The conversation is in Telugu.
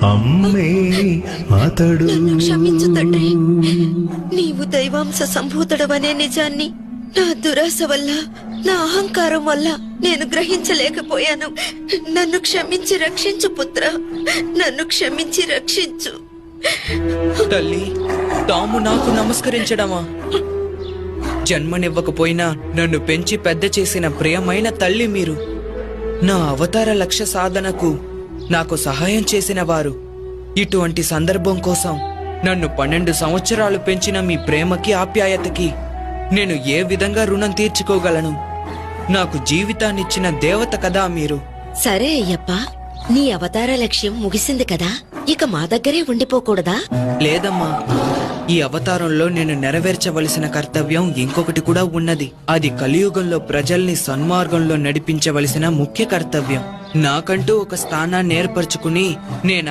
అమ్మే అతడు. నన్ను క్షమించు తండ్రి. నీవు దైవాంశ సంభూతుడవనే నిజాన్ని నా దురాశ వల్ల, నా అహంకారం వల్ల నేను గ్రహించలేకపోయాను. నన్ను క్షమించి రక్షించు పుత్ర, నన్ను క్షమించి రక్షించు. తల్లి, తాము నాకు నమస్కరించడమా? జన్మనివ్వకపోయినా నన్ను పెంచి పెద్ద చేసిన ప్రియమైన తల్లి మీరు. నా అవతార లక్ష్య సాధనకు నాకు సహాయం చేసిన వారు. ఇటువంటి సందర్భం కోసం నన్ను 12 సంవత్సరాలు పెంచిన మీ ప్రేమకి, ఆప్యాయతకి నేను ఏ విధంగా రుణం తీర్చుకోగలను? నాకు జీవితాన్నిచ్చిన దేవత కదా మీరు. సరే అయ్యప్ప, నీ అవతార లక్ష్యం ముగిసింది కదా, ఇక మా దగ్గరే ఉండిపోకూడదా? లేదమ్మా, ఈ అవతారంలో నేను నెరవేర్చవలసిన కర్తవ్యం ఇంకొకటి కూడా ఉన్నది. అది కలియుగంలో ప్రజల్ని సన్మార్గంలో నడిపించవలసిన ముఖ్య కర్తవ్యం. నాకంటూ ఒక స్థానాన్ని ఏర్పరచుకుని నేను